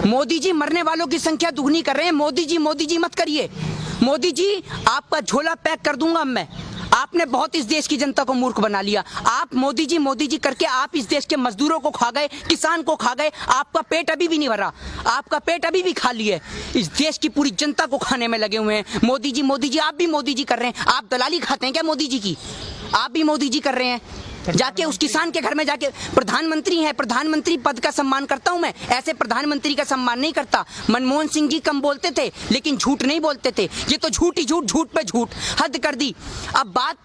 मोदी जी मरने वालों की संख्या दुगनी कर रहे हैं। मोदी जी मत करिए। मोदी जी आपका झोला पैक कर दूंगा मैं। आपने बहुत इस देश की जनता को मूर्ख बना लिया। आप मोदी जी करके आप इस देश के मजदूरों को खा गए, किसान को खा गए। आपका पेट अभी भी नहीं भरा, आपका पेट अभी भी खाली है। इस देश की पूरी जनता को खाने में लगे हुए हैं। मोदी जी आप भी मोदी जी कर रहे हैं। आप दलाली खाते हैं क्या मोदी जी की? आप भी मोदी जी कर रहे हैं। जाके उस किसान के घर में जाके, प्रधानमंत्री है, प्रधानमंत्री पद का सम्मान करता हूं मैं, ऐसे प्रधानमंत्री का सम्मान नहीं करता। मनमोहन सिंह जी कम बोलते थे लेकिन झूठ नहीं बोलते थे। ये तो झूठ ही झूठ, झूठ पे झूठ, हद कर दी। अब बात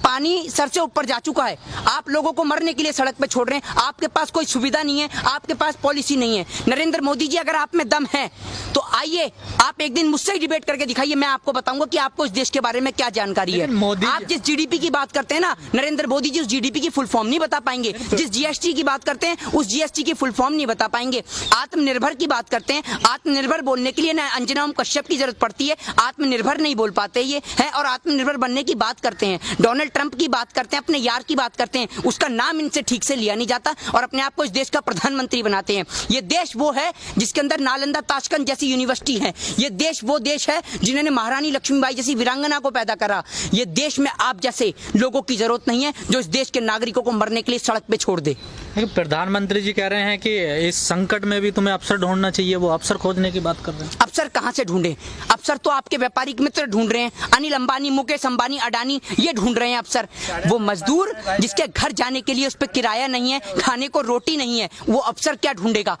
पानी सर से ऊपर जा चुका है। आप लोगों को मरने के लिए सड़क पे छोड़ रहे हैं। आपके पास कोई सुविधा नहीं है, आपके पास पॉलिसी नहीं है। नरेंद्र मोदी जी अगर आप में दम है तो आइए, आप एक दिन मुझसे ही डिबेट करके दिखाइए। मैं आपको बताऊंगा कि आपको इस देश के बारे में क्या जानकारी है। आप जिस जीडीपी की बात करते हैं ना, नरेंद्र मोदी जी उस जीडीपी की फुल फॉर्म नहीं बता पाएंगे। जिस जीएसटी की बात करते हैं उस जीएसटी की फुल फॉर्म नहीं बता पाएंगे। आत्मनिर्भर की बात करते हैं, आत्मनिर्भर बोलने के लिए ना अंजना ओम कश्यप की जरूरत पड़ती है। आत्मनिर्भर नहीं बोल पाते ये है। और आत्मनिर्भर बनने की बात करते हैं, डोनाल्ड ट्रंप की बात करते हैं, अपने यार की बात करते हैं, उसका नाम इनसे ठीक से लिया नहीं जाता और अपने आप को इस देश का प्रधानमंत्री बनाते हैं। ये देश वो है जिसके अंदर नालंदा ताशकंद जैसी यूनिवर्सिटी है। ये देश वो देश है जिन्होंने महारानी लक्ष्मीबाई जैसी वीरांगना को पैदा करा। ये देश में आप जैसे लोगों की जरूरत नहीं है जो इस देश के नागरिकों को मरने के लिए सड़क पे छोड़ दे। प्रधानमंत्री जी कह रहे हैं कि इस संकट में भी तुम्हें अवसर ढूंढना चाहिए, वो अवसर खोजने की बात कर रहे हैं। अवसर कहां से ढूंढे? अवसर तो आपके व्यापारिक मित्र ढूंढ रहे हैं। अनिल अंबानी, मुकेश अंबानी, अडानी ये ढूंढ रहे हैं अवसर। वो मजदूर जिसके घर जाने के लिए उस पर किराया नहीं है, खाने को रोटी नहीं है, वो अवसर क्या ढूंढेगा?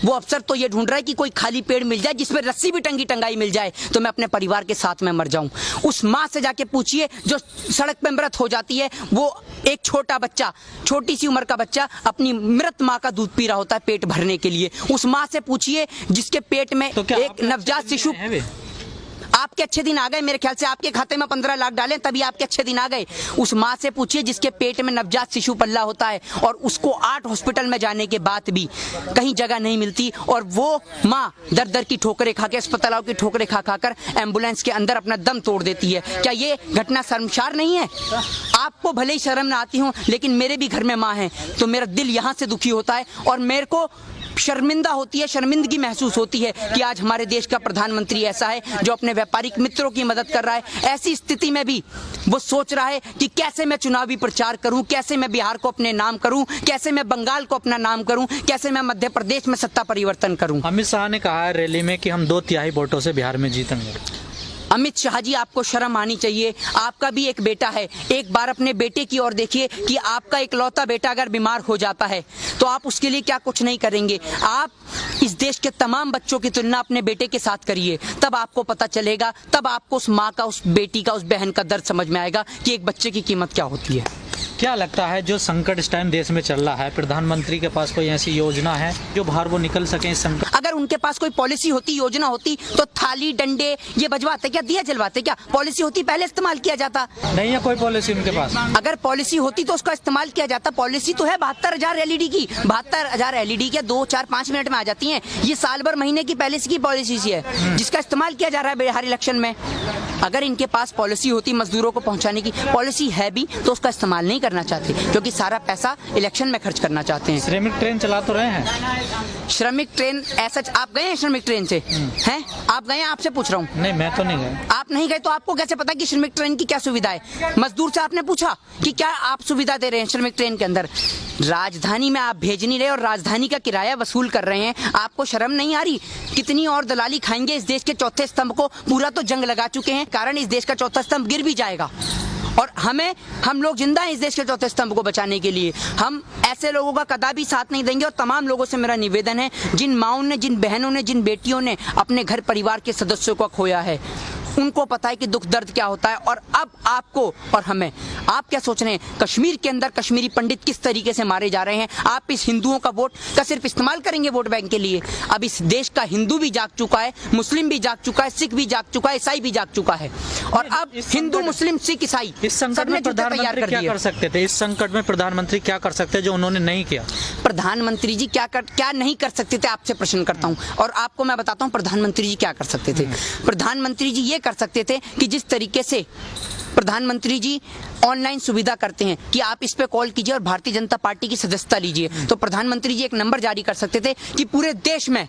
वो अवसर तो ये ढूंढ रहा है कि कोई खाली पेड़ मिल जाए जिसमें रस्सी भी टंगाई मिल जाए तो मैं अपने परिवार के साथ में मर जाऊं। उस माँ से जाके पूछिए जो सड़क पे मृत हो जाती है। वो एक छोटा बच्चा, छोटी सी उम्र का बच्चा अपनी मृत माँ का दूध पी रहा होता है पेट भरने के लिए। उस माँ से पूछिए जिसके पेट में एक नवजात शिशु। आपके अच्छे दिन आ गए, मेरे ख्याल से आपके खाते में 15 लाख डालें तभी आपके अच्छे दिन आ गए। उस माँ से पूछिए जिसके पेट में नवजात शिशु पल्ला होता है और उसको 8 हॉस्पिटल में जाने के बाद भी कहीं जगह नहीं मिलती और वो माँ दर दर की ठोकरें खा के, अस्पतालों की ठोकरें खा खाकर एम्बुलेंस के अंदर अपना दम तोड़ देती है। क्या ये घटना शर्मसार नहीं है? आपको भले ही शर्म ना आती हो लेकिन मेरे भी घर में माँ है तो मेरा दिल यहाँ से दुखी होता है और मेरे को शर्मिंदा होती है, शर्मिंदगी महसूस होती है कि आज हमारे देश का प्रधानमंत्री ऐसा है जो अपने व्यापारिक मित्रों की मदद कर रहा है। ऐसी स्थिति में भी वो सोच रहा है कि कैसे मैं चुनावी प्रचार करूं, कैसे मैं बिहार को अपने नाम करूं, कैसे मैं बंगाल को अपना नाम करूं, कैसे मैं मध्य प्रदेश में सत्ता परिवर्तन करूं। अमित शाह ने कहा है रैली में कि हम 2/3 वोटों से बिहार में जीतेंगे। अमित शाह जी आपको शर्म आनी चाहिए। आपका भी एक बेटा है, एक बार अपने बेटे की ओर देखिए कि आपका इकलौता बेटा अगर बीमार हो जाता है तो आप उसके लिए क्या कुछ नहीं करेंगे। आप इस देश के तमाम बच्चों की तुलना अपने बेटे के साथ करिए, तब आपको पता चलेगा, तब आपको उस माँ का, उस बेटी का, उस बहन का दर्द समझ में आएगा कि एक बच्चे की कीमत क्या होती है। क्या लगता है जो संकट इस टाइम देश में चल रहा है, प्रधानमंत्री के पास कोई ऐसी योजना है जो बाहर वो निकल सके इस संकट? अगर उनके पास कोई पॉलिसी होती, योजना होती तो थाली डंडे ये बजवाते क्या, दिया जलवाते क्या? पॉलिसी होती पहले इस्तेमाल किया जाता। नहीं है कोई पॉलिसी उनके पास। अगर पॉलिसी होती तो उसका इस्तेमाल किया जाता। पॉलिसी तो है 72,000 एलईडी की, 72,000 एलईडी के 2, 4, 5 मिनट में आ जाती है। ये साल भर महीने की पहले की पॉलिसी है जिसका इस्तेमाल किया जा रहा है बिहार इलेक्शन में। अगर इनके पास पॉलिसी होती मजदूरों को पहुंचाने की, पॉलिसी है भी तो उसका इस्तेमाल नहीं करना चाहते क्योंकि सारा पैसा इलेक्शन में खर्च करना चाहते हैं। श्रमिक ट्रेन चला तो रहे हैं। श्रमिक ट्रेन ऐसा, आप गए हैं श्रमिक ट्रेन से? हैं? आप गए हैं? आपसे पूछ रहा हूँ। नहीं, मैं तो नहीं गया। आप नहीं गए तो आपको कैसे पता कि श्रमिक ट्रेन की क्या सुविधा है? मजदूर से आपने पूछा कि क्या आप सुविधा दे रहे हैं श्रमिक ट्रेन के अंदर? राजधानी में आप भेज नहीं रहे और राजधानी का किराया वसूल कर रहे हैं। आपको शर्म नहीं आ रही? कितनी और दलाली खाएंगे इस देश के चौथे स्तंभ को? पूरा तो जंग लगा चुके हैं, कारण इस देश का चौथा स्तंभ गिर भी जाएगा और हम लोग जिंदा हैं इस देश के चौथे स्तंभ को बचाने के लिए। हम ऐसे लोगों का कदापि साथ नहीं देंगे और तमाम लोगों से मेरा निवेदन है, जिन माओं ने, जिन बहनों ने, जिन बेटियों ने अपने घर परिवार के सदस्यों को खोया है, उनको पता है कि दुख दर्द क्या होता है। और अब आपको और हमें, आप क्या सोच रहे हैं कश्मीर के अंदर कश्मीरी पंडित किस तरीके से मारे जा रहे हैं? आप इस हिंदुओं का वोट का सिर्फ इस्तेमाल करेंगे वोट बैंक के लिए? अब इस देश का हिंदू भी जाग चुका है, मुस्लिम भी जाग चुका है, सिख भी जाग चुका है, ईसाई भी जाग चुका है और अब हिंदू, मुस्लिम, सिख, ईसाई इस संकट में प्रधानमंत्री क्या कर सकते थे? इस संकट में प्रधानमंत्री क्या कर सकते जो उन्होंने नहीं किया? प्रधानमंत्री जी क्या नहीं कर सकते थे? आपसे प्रश्न करता हूँ और आपको मैं बताता हूँ प्रधानमंत्री जी क्या कर सकते थे। प्रधानमंत्री जी ये कर सकते थे कि जिस तरीके से प्रधानमंत्री जी ऑनलाइन सुविधा करते हैं कि आप इस पे कॉल कीजिए और भारतीय जनता पार्टी की सदस्यता लीजिए, तो प्रधानमंत्री जी एक नंबर जारी कर सकते थे कि पूरे देश में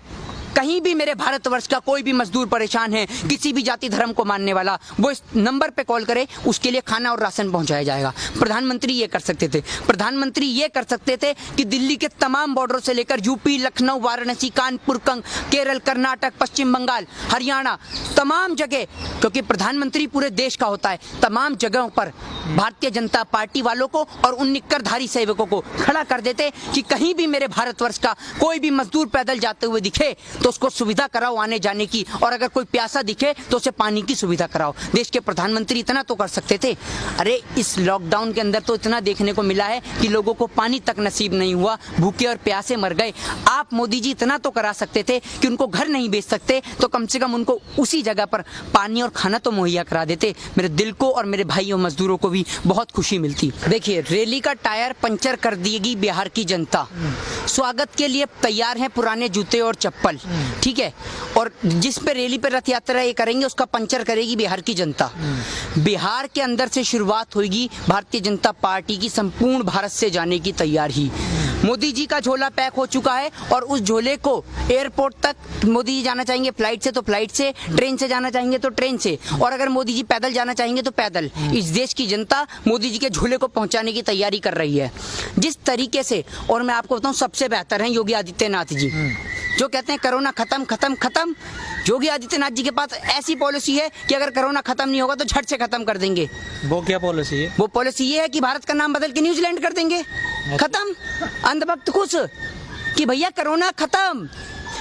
कहीं भी मेरे भारतवर्ष का कोई भी मजदूर परेशान है, किसी भी जाति धर्म को मानने वाला, वो इस नंबर पे कॉल करे, उसके लिए खाना और राशन पहुंचाया जाएगा। प्रधानमंत्री ये कर सकते थे। प्रधानमंत्री ये कर सकते थे कि दिल्ली के तमाम बॉर्डरों से लेकर यूपी, लखनऊ, वाराणसी, कानपुर, केरल, कर्नाटक, पश्चिम बंगाल, हरियाणा, तमाम जगह, क्योंकि प्रधानमंत्री पूरे देश का होता है, तमाम जगहों पर भारतीय जनता पार्टी वालों को और उन निक्करधारी सेवकों को खड़ा कर देते कि कहीं भी मेरे भारतवर्ष का कोई भी मजदूर पैदल जाते हुए दिखे तो उसको सुविधा कराओ आने जाने की, और अगर कोई प्यासा दिखे तो उसे पानी की सुविधा कराओ। देश के प्रधानमंत्री इतना तो कर सकते थे। अरे इस लॉकडाउन के अंदर तो इतना देखने को मिला है कि लोगों को पानी तक नसीब नहीं हुआ, भूखे और प्यासे मर गए। आप मोदी जी इतना तो करा सकते थे कि उनको घर नहीं बेच सकते तो कम से कम उनको उसी जगह पर पानी और खाना तो मुहैया करा देते। मेरे दिल को और मेरे भाइयों मजदूरों को भी बहुत खुशी मिलती। देखिए, रैली का टायर पंचर कर देगी बिहार की जनता, स्वागत के लिए तैयार हैं पुराने जूते और चप्पल, ठीक है, और जिस पे रैली पे रथ यात्रा ये करेंगे उसका पंचर करेगी बिहार की जनता। बिहार के अंदर से शुरुआत होगी भारतीय जनता पार्टी की संपूर्ण भारत से जाने की तैयारी। मोदी जी का झोला पैक हो चुका है और उस झोले को एयरपोर्ट तक मोदी जी जाना चाहेंगे फ्लाइट से तो फ्लाइट से, ट्रेन से जाना चाहेंगे तो ट्रेन से, और अगर मोदी जी पैदल जाना चाहेंगे तो पैदल। इस देश की जनता मोदी जी के झोले को पहुंचाने की तैयारी कर रही है जिस तरीके से। और मैं आपको बताऊं, सबसे बेहतर है योगी आदित्यनाथ जी, जो कहते हैं कोरोना खत्म खत्म खत्म। योगी आदित्यनाथ जी के पास ऐसी पॉलिसी है कि अगर कोरोना खत्म नहीं होगा तो झट से खत्म कर देंगे। वो क्या पॉलिसी है? वो पॉलिसी ये है कि भारत का नाम बदल के न्यूजीलैंड कर देंगे। खत्म, अंधभक्त खुश कि भैया कोरोना खत्म,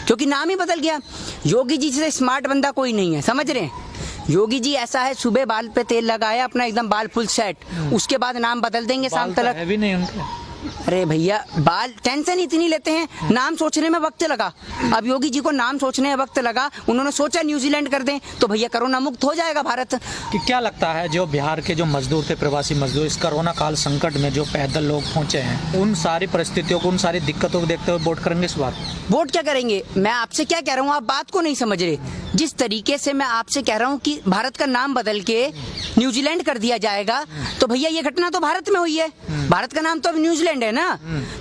क्योंकि नाम ही बदल गया। योगी जी से स्मार्ट बंदा कोई नहीं है, समझ रहे हैं? योगी जी ऐसा है, सुबह बाल पे तेल लगाया, अपना एकदम बाल फुल सेट, उसके बाद नाम बदल देंगे शाम तक। है भी नहीं उनके। अरे भैया, बाल टेंशन इतनी लेते हैं, नाम सोचने में वक्त लगा। अब योगी जी को नाम सोचने में वक्त लगा, उन्होंने सोचा न्यूजीलैंड कर दें तो भैया कोरोना मुक्त हो जाएगा भारत। कि क्या लगता है जो बिहार के जो मजदूर थे, प्रवासी मजदूर, इस कोरोना काल संकट में जो पैदल लोग पहुंचे हैं, उन सारी परिस्थितियों को, उन सारी दिक्कतों को देखते हुए वोट करेंगे इस बार? वोट क्या करेंगे? मैं आपसे क्या कह रहा हूँ, आप बात को नहीं समझ रहे। जिस तरीके से मैं आपसे कह रहा हूँ कि भारत का नाम बदल के न्यूजीलैंड कर दिया जाएगा, तो भैया ये घटना तो भारत में हुई है, भारत का नाम तो अब न्यूजीलैंड है ना,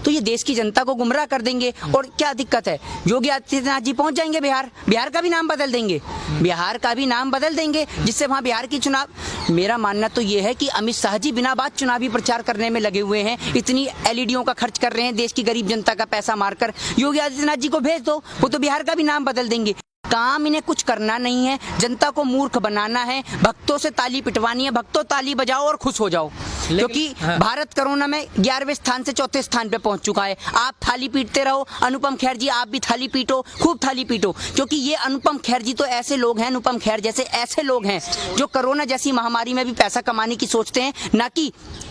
तो ये देश की जनता को गुमराह कर देंगे। और क्या दिक्कत है, योगी आदित्यनाथ जी पहुंच जाएंगे बिहार, बिहार का भी नाम बदल देंगे, बिहार का भी नाम बदल देंगे, जिससे वहां बिहार की चुनाव। मेरा मानना तो ये है कि अमित शाह जी बिना बात चुनावी प्रचार करने में लगे हुए हैं, इतनी एलईडीओं का खर्च कर रहे हैं देश की गरीब जनता का पैसा मारकर। योगी आदित्यनाथ जी को भेज दो, वो तो बिहार का भी नाम बदल देंगे। काम इन्हें कुछ करना नहीं है, जनता को मूर्ख बनाना है, भक्तों से ताली पिटवानी है। भक्तों ताली बजाओ और खुश हो जाओ, क्योंकि भारत कोरोना में 11वें स्थान से 4थे स्थान पे पहुंच चुका है। आप थाली पीटते रहो, अनुपम खेर जी आप भी थाली पीटो, खूब थाली पीटो, क्योंकि ये अनुपम खेर जी तो ऐसे लोग हैं, अनुपम खेर जैसे ऐसे लोग हैं जो कोरोना जैसी महामारी में भी पैसा कमाने की सोचते हैं। ना कि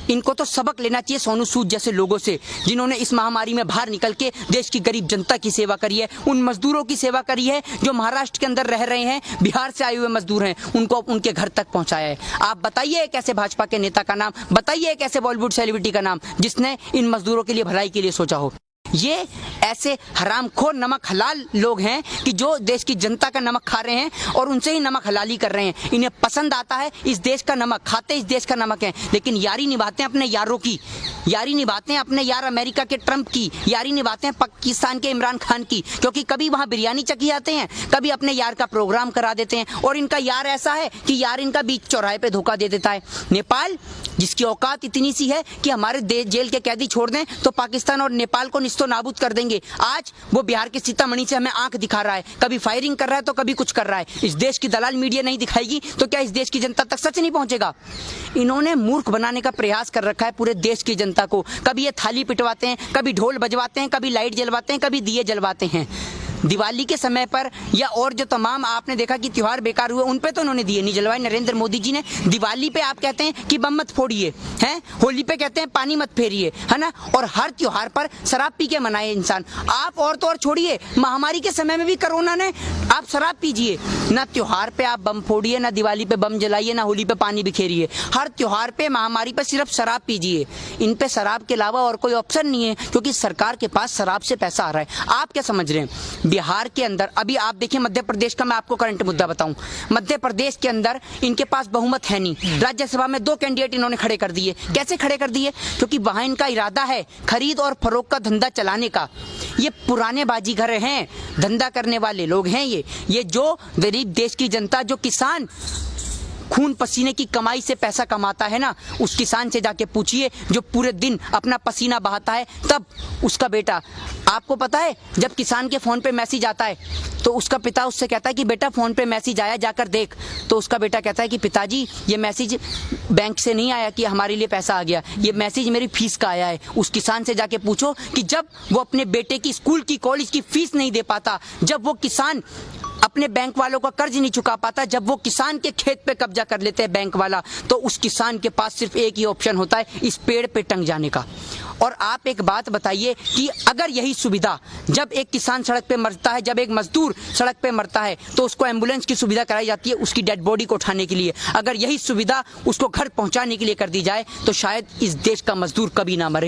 इनको तो सबक लेना चाहिए सोनू सूद जैसे लोगों से, जिन्होंने इस महामारी में बाहर निकल के देश की गरीब जनता की सेवा करी है, उन मजदूरों की सेवा करी है जो महाराष्ट्र के अंदर रह रहे हैं, बिहार से आए हुए मजदूर हैं, उनको उनके घर तक पहुंचाया है। आप बताइए एक ऐसे भाजपा के नेता का नाम, बताइए एक ऐसे बॉलीवुड सेलिब्रिटी का नाम जिसने इन मजदूरों के लिए भलाई के लिए सोचा हो। ये ऐसे हरामखोर नमक हलाल लोग हैं कि जो देश की जनता का नमक खा रहे हैं और उनसे ही नमक हलाली कर रहे हैं। इन्हें पसंद आता है इस देश का नमक, खाते इस देश का नमक है, लेकिन यारी निभाते हैं अपने यारों की, यारी निभाते हैं अपने यार अमेरिका के ट्रंप की, यारी निभाते हैं पाकिस्तान के इमरान खान की, क्योंकि कभी वहां बिरयानी चखी आते हैं, कभी अपने यार का प्रोग्राम करा देते हैं। और इनका यार ऐसा है कि यार इनका बीच चौराहे पे धोखा दे देता है। नेपाल, जिसकी औकात इतनी सी है कि हमारे जेल के कैदी छोड़ दें तो पाकिस्तान और नेपाल को निस्तो नाबूद कर देंगे, आज वो बिहार के सीतामढ़ी से हमें आंख दिखा रहा है, कभी फायरिंग कर रहा है तो कभी कुछ कर रहा है। इस देश की दलाल मीडिया नहीं दिखाएगी तो क्या इस देश की जनता तक सच नहीं पहुंचेगा? इन्होंने मूर्ख बनाने का प्रयास कर रखा है पूरे देश की जनता को। कभी ये थाली पिटवाते हैं, कभी ढोल बजवाते हैं, कभी लाइट जलवाते हैं, कभी दिए जलवाते हैं। दिवाली के समय पर या और जो तमाम आपने देखा कि त्योहार बेकार हुए, उन पे तो उन्होंने दिए नहीं जलवाए नरेंद्र मोदी जी ने। दिवाली पे आप कहते हैं कि बम मत फोड़िए, हैं, होली पे कहते हैं पानी मत फेरिए, है ना, और हर त्योहार पर शराब पी के मनाए इंसान। आप और तो और छोड़िए, महामारी के समय में भी कोरोना ने, आप शराब पीजिए, ना त्योहार पे आप बम फोड़िए, ना दिवाली पे बम जलाइए, ना होली पे पानी बिखेरिए। हर त्योहार पे, महामारी पे सिर्फ शराब पीजिए। इन पे शराब के अलावा और कोई ऑप्शन नहीं है, क्योंकि सरकार के पास शराब से पैसा आ रहा है। आप क्या समझ रहे हैं बिहार के अंदर अभी आप देखिए, मध्य प्रदेश का मैं आपको करंट मुद्दा बताऊं, मध्य प्रदेश के अंदर इनके पास बहुमत है नहीं, राज्यसभा में 2 कैंडिडेट इन्होंने खड़े कर दिए। कैसे खड़े कर दिए? क्योंकि वहां इनका इरादा है खरीद और फरोख्त का धंधा चलाने का। ये पुराने बाजीगर हैं, धंधा करने वाले लोग हैं। ये जो गरीब देश की जनता, जो किसान खून पसीने की कमाई से पैसा कमाता है ना, उस किसान से जाके पूछिए जो पूरे दिन अपना पसीना बहाता है, तब उसका बेटा, आपको पता है जब किसान के फोन पे मैसेज आता है तो उसका पिता उससे कहता है कि बेटा फोन पे मैसेज आया, जाकर देख। तो उसका बेटा कहता है कि पिताजी ये मैसेज बैंक से नहीं आया कि हमारे लिए पैसा आ गया, ये मैसेज मेरी फीस का आया है। उस किसान से जाके पूछो कि जब वो अपने बेटे की स्कूल की, कॉलेज की फीस नहीं दे पाता, जब वो किसान अपने बैंक वालों का कर्ज नहीं चुका पाता, जब वो किसान के खेत पे कब्जा कर लेते हैं बैंक वाला, तो उस किसान के पास सिर्फ एक ही ऑप्शन होता है, इस पेड़ पे टंग जाने का। और आप एक बात बताइए कि अगर यही सुविधा, जब एक किसान सड़क पे मरता है, जब एक मजदूर सड़क पे मरता है, तो उसको एम्बुलेंस की सुविधा कराई जाती है उसकी डेड बॉडी को उठाने के लिए, अगर यही सुविधा उसको घर पहुंचाने के लिए कर दी जाए तो शायद इस देश का मजदूर कभी ना मरे।